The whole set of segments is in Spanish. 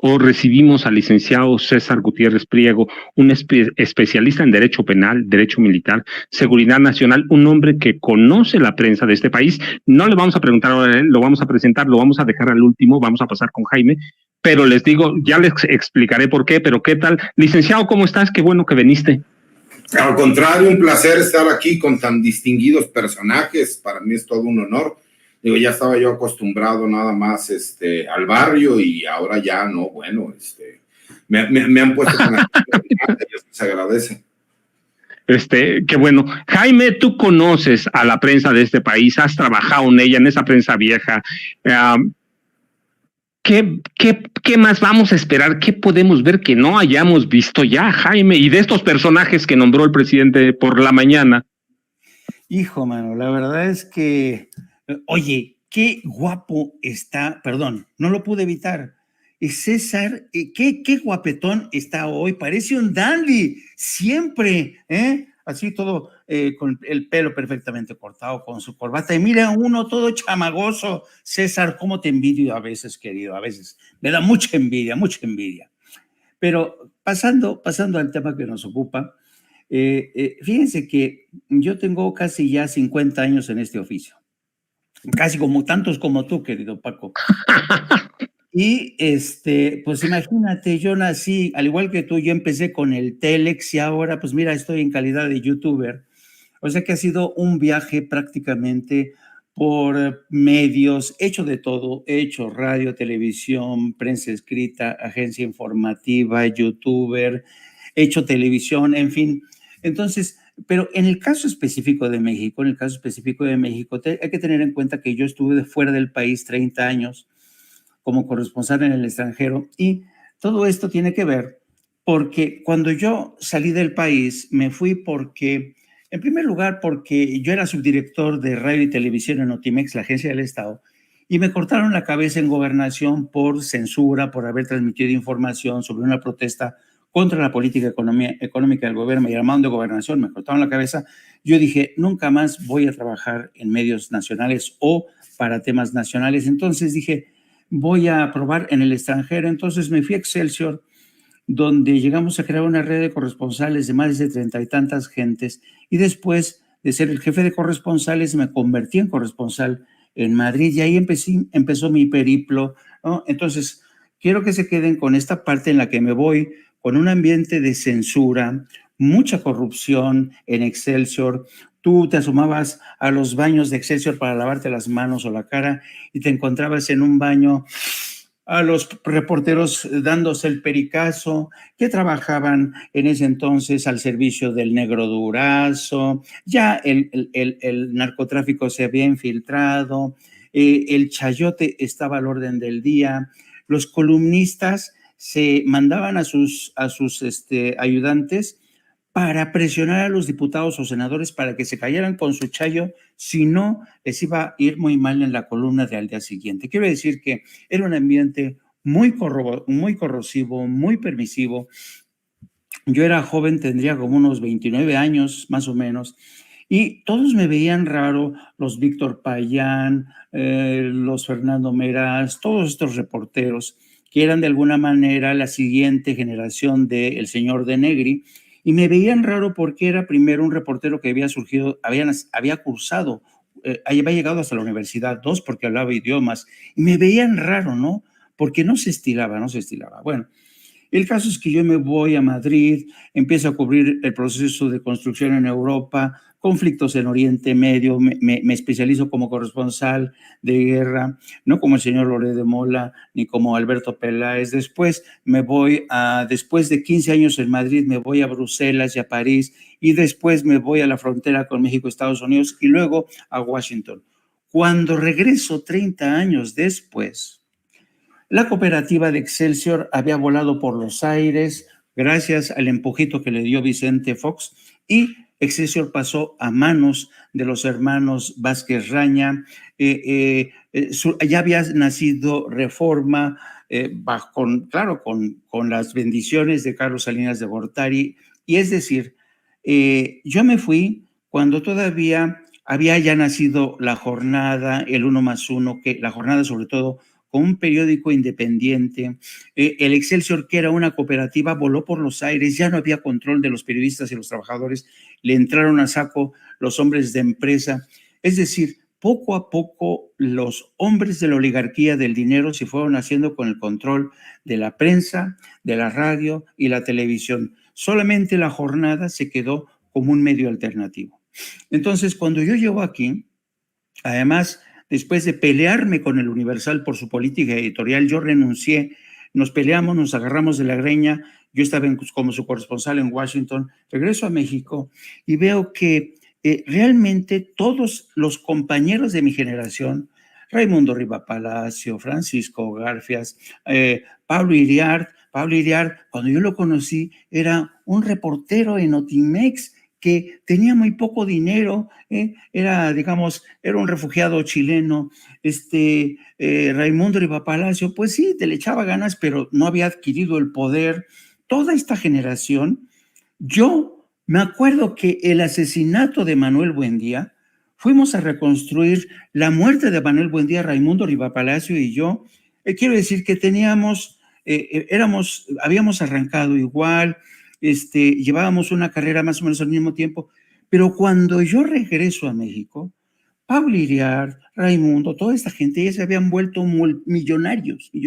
o recibimos al licenciado César Gutiérrez Priego, un especialista en derecho penal, derecho militar, seguridad nacional, un hombre que conoce la prensa de este país. No le vamos a preguntar ahora a él, lo vamos a presentar, lo vamos a dejar al último, vamos a pasar con Jaime, pero les digo, ya les explicaré por qué, pero ¿qué tal? Licenciado, ¿cómo estás? Qué bueno que viniste. Al contrario, un placer estar aquí con tan distinguidos personajes. Para mí es todo un honor. Digo, ya estaba yo acostumbrado nada más al barrio y ahora ya no, bueno, me han puesto con la se agradece. Qué bueno. Jaime, tú conoces a la prensa de este país, has trabajado en ella, en esa prensa vieja. ¿Qué más vamos a esperar? ¿Qué podemos ver que no hayamos visto ya, Jaime? Y de estos personajes que nombró el presidente por la mañana. Hijo, mano, la verdad es que, oye, qué guapo está, perdón, no lo pude evitar. César, qué guapetón está hoy, parece un dandy, siempre, así todo con el pelo perfectamente cortado, con su corbata, y mira uno todo chamagoso. César, cómo te envidio a veces, querido, a veces, me da mucha envidia, mucha envidia. Pero pasando al tema que nos ocupa, fíjense que yo tengo casi ya 50 años en este oficio, casi como tantos como tú, querido Paco. Y pues imagínate, yo nací, al igual que tú, yo empecé con el Telex y ahora, pues mira, estoy en calidad de youtuber. O sea que ha sido un viaje prácticamente por medios, he hecho de todo, he hecho radio, televisión, prensa escrita, agencia informativa, youtuber, he hecho televisión, en fin. Entonces, pero en el caso específico de México, hay que tener en cuenta que yo estuve fuera del país 30 años como corresponsal en el extranjero, y todo esto tiene que ver porque cuando yo salí del país me fui porque, en primer lugar, porque yo era subdirector de radio y televisión en Notimex, la agencia del Estado, y me cortaron la cabeza en Gobernación por censura, por haber transmitido información sobre una protesta contra la política económica del gobierno. Me llamaron de Gobernación, me cortaron la cabeza. Yo dije, nunca más voy a trabajar en medios nacionales o para temas nacionales. Entonces dije, voy a probar en el extranjero. Entonces me fui a Excelsior, donde llegamos a crear una red de corresponsales de más de 30 y tantas gentes, y después de ser el jefe de corresponsales me convertí en corresponsal en Madrid, y ahí empezó mi periplo, ¿no? Entonces quiero que se queden con esta parte en la que me voy con un ambiente de censura, mucha corrupción en Excelsior. Tú te asomabas a los baños de Excelsior para lavarte las manos o la cara y te encontrabas en un baño a los reporteros dándose el pericazo, que trabajaban en ese entonces al servicio del Negro Durazo. Ya el narcotráfico se había infiltrado, el chayote estaba al orden del día, los columnistas se mandaban a sus ayudantes para presionar a los diputados o senadores para que se callaran con su chayo, si no, les iba a ir muy mal en la columna de al día siguiente. Quiero decir que era un ambiente muy corrosivo, muy permisivo. Yo era joven, tendría como unos 29 años más o menos, y todos me veían raro, los Víctor Payán, los Fernando Meraz, todos estos reporteros que eran de alguna manera la siguiente generación del señor de Negri, y me veían raro porque era primero un reportero que había surgido, había cursado, había llegado hasta la universidad, dos, porque hablaba idiomas, y me veían raro, ¿no? Porque no se estilaba. Bueno, el caso es que yo me voy a Madrid, empiezo a cubrir el proceso de construcción en Europa, conflictos en Oriente Medio, me especializo como corresponsal de guerra, no como el señor Loret de Mola ni como Alberto Peláez. Después después de 15 años en Madrid, me voy a Bruselas y a París, y después me voy a la frontera con México, Estados Unidos, y luego a Washington. Cuando regreso 30 años después, la cooperativa de Excelsior había volado por los aires gracias al empujito que le dio Vicente Fox, y Excelsior pasó a manos de los hermanos Vázquez Raña. Ya había nacido Reforma, con las bendiciones de Carlos Salinas de Gortari. Y es decir, yo me fui cuando todavía había ya nacido La Jornada, el 1+1, que La Jornada sobre todo con un periódico independiente. El Excelsior, que era una cooperativa, voló por los aires, ya no había control de los periodistas y los trabajadores, le entraron a saco los hombres de empresa. Es decir, poco a poco los hombres de la oligarquía del dinero se fueron haciendo con el control de la prensa, de la radio y la televisión. Solamente la jornada se quedó como un medio alternativo. Entonces, cuando yo llego aquí, además, después de pelearme con el Universal por su política editorial, yo renuncié, nos peleamos, nos agarramos de la greña, yo estaba como su corresponsal en Washington, regreso a México y veo que realmente todos los compañeros de mi generación, Raimundo Riva Palacio, Francisco Garfias, Pablo Iriart, cuando yo lo conocí, era un reportero en Notimex que tenía muy poco dinero, era, digamos, era un refugiado chileno. Raimundo Riva Palacio, pues sí, te le echaba ganas, pero no había adquirido el poder. Toda esta generación, yo me acuerdo que el asesinato de Manuel Buendía, fuimos a reconstruir la muerte de Manuel Buendía, Raimundo Riva Palacio y yo. Quiero decir que habíamos arrancado igual, llevábamos una carrera más o menos al mismo tiempo, pero cuando yo regreso a México, Pablo Iriart, Raimundo, toda esta gente ya se habían vuelto millonarios. Y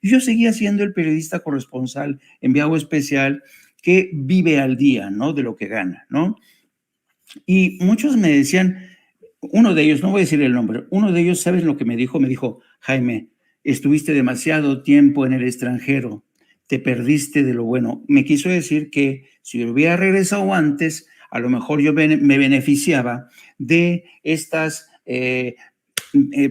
yo seguía siendo el periodista corresponsal, enviado especial, que vive al día, ¿no? De lo que gana, ¿no? Y muchos me decían, uno de ellos, no voy a decir el nombre, uno de ellos, ¿sabes lo que me dijo? Me dijo, Jaime, estuviste demasiado tiempo en el extranjero, te perdiste de lo bueno. Me quiso decir que si hubiera regresado antes, a lo mejor yo me beneficiaba de estas,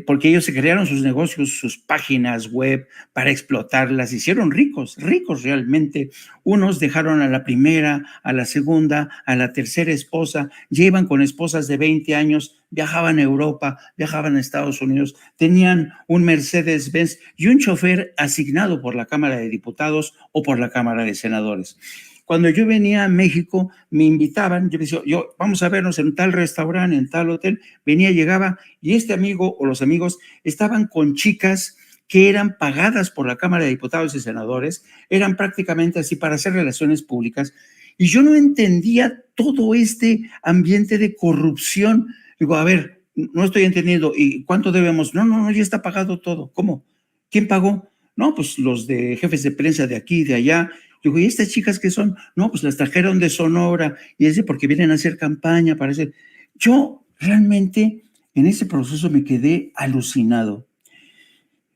porque ellos se crearon sus negocios, sus páginas web para explotarlas, hicieron ricos realmente. Unos dejaron a la primera, a la segunda, a la tercera esposa, llevan con esposas de 20 años, viajaban a Europa, viajaban a Estados Unidos, tenían un Mercedes-Benz y un chofer asignado por la Cámara de Diputados o por la Cámara de Senadores. Cuando yo venía a México, me invitaban, yo decía, vamos a vernos en tal restaurante, en tal hotel, llegaba, y este amigo o los amigos estaban con chicas que eran pagadas por la Cámara de Diputados y Senadores, eran prácticamente así para hacer relaciones públicas, y yo no entendía todo este ambiente de corrupción. Digo, a ver, no estoy entendiendo, ¿y cuánto debemos? No, ya está pagado todo. ¿Cómo? ¿Quién pagó? No, pues los de jefes de prensa de aquí y de allá. Digo, ¿y estas chicas qué son? No, pues las trajeron de Sonora, y es porque vienen a hacer campaña, parece. Yo realmente en ese proceso me quedé alucinado.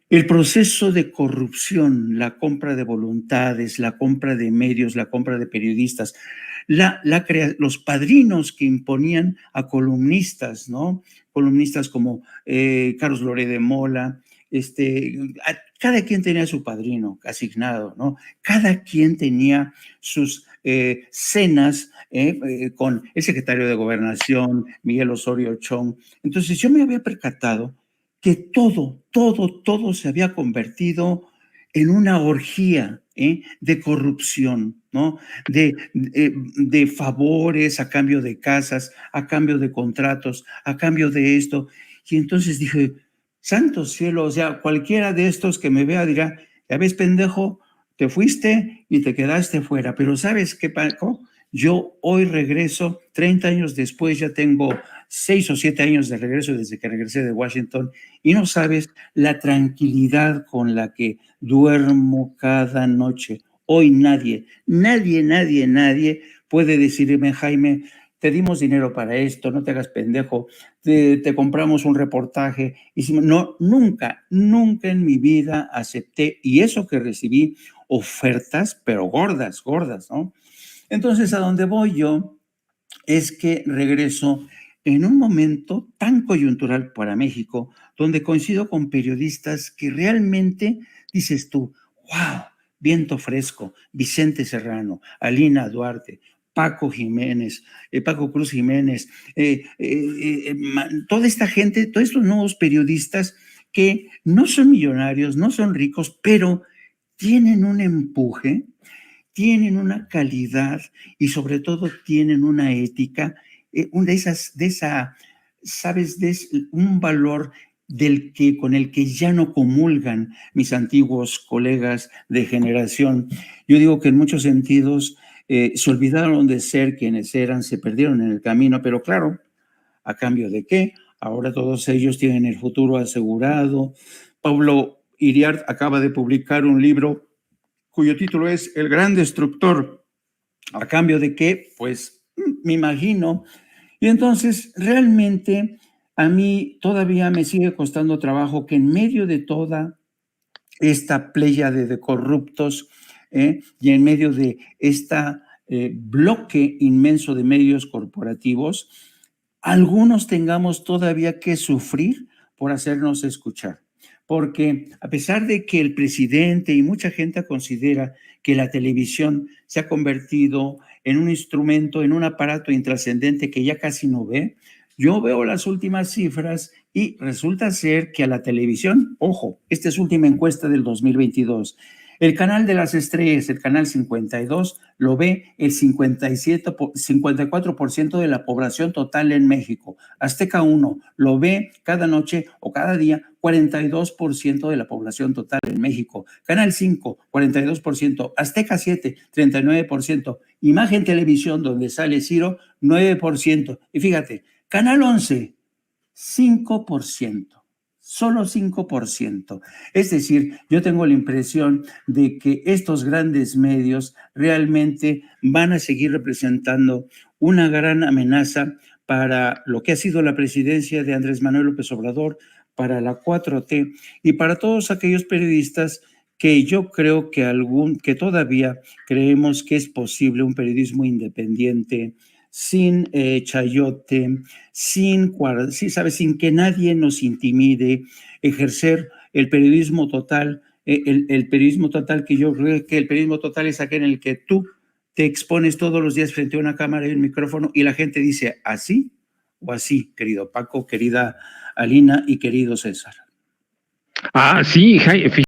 El proceso de corrupción, la compra de voluntades, la compra de medios, la compra de periodistas, los padrinos que imponían a columnistas, ¿no? Columnistas como Carlos Loré de Mola, cada quien tenía su padrino asignado, ¿no? Cada quien tenía sus cenas con el secretario de Gobernación, Miguel Osorio Chong. Entonces yo me había percatado que todo se había convertido en una orgía de corrupción, ¿no? De favores a cambio de casas, a cambio de contratos, a cambio de esto. Y entonces dije, santo cielo, o sea, cualquiera de estos que me vea dirá, ya ves, pendejo, te fuiste y te quedaste fuera. Pero ¿sabes qué pasó? Yo hoy regreso, 30 años después, ya tengo 6 o 7 años de regreso desde que regresé de Washington, y no sabes la tranquilidad con la que duermo cada noche. Hoy nadie puede decirme, Jaime, te dimos dinero para esto, no te hagas pendejo, te compramos un reportaje. No, nunca en mi vida acepté, y eso que recibí ofertas, pero gordas, ¿no? Entonces, a donde voy yo es que regreso en un momento tan coyuntural para México, donde coincido con periodistas que realmente dices tú, wow, viento fresco, Vicente Serrano, Alina Duarte, Paco Cruz Jiménez, toda esta gente, todos estos nuevos periodistas que no son millonarios, no son ricos, pero tienen un empuje, tienen una calidad y sobre todo tienen una ética, ¿sabes? Un valor con el que ya no comulgan mis antiguos colegas de generación. Yo digo que en muchos sentidos se olvidaron de ser quienes eran, se perdieron en el camino, pero claro, ¿a cambio de qué? Ahora todos ellos tienen el futuro asegurado. Pablo Iriart acaba de publicar un libro cuyo título es El Gran Destructor. ¿A cambio de qué? Pues me imagino. Y entonces, realmente, a mí todavía me sigue costando trabajo que en medio de toda esta pléyade de corruptos y en medio de esta bloque inmenso de medios corporativos, algunos tengamos todavía que sufrir por hacernos escuchar. Porque a pesar de que el presidente y mucha gente considera que la televisión se ha convertido en un instrumento, en un aparato intrascendente que ya casi no ve, yo veo las últimas cifras y resulta ser que a la televisión, ojo, esta es última encuesta del 2022, el canal de las estrellas, el canal 52, lo ve el 54% de la población total en México. Azteca 1 lo ve cada noche o cada día 42% de la población total en México. Canal 5, 42%. Azteca 7, 39%. Imagen Televisión, donde sale Ciro, 9%. Y fíjate, Canal 11, 5%. Solo 5%. Es decir, yo tengo la impresión de que estos grandes medios realmente van a seguir representando una gran amenaza para lo que ha sido la presidencia de Andrés Manuel López Obrador, para la 4T y para todos aquellos periodistas que yo creo que todavía creemos que es posible un periodismo independiente, sin chayote, sin que nadie nos intimide, ejercer el periodismo total, el periodismo total que yo creo que el periodismo total es aquel en el que tú te expones todos los días frente a una cámara y un micrófono y la gente dice así o así, querido Paco, querida Alina y querido César. Sí,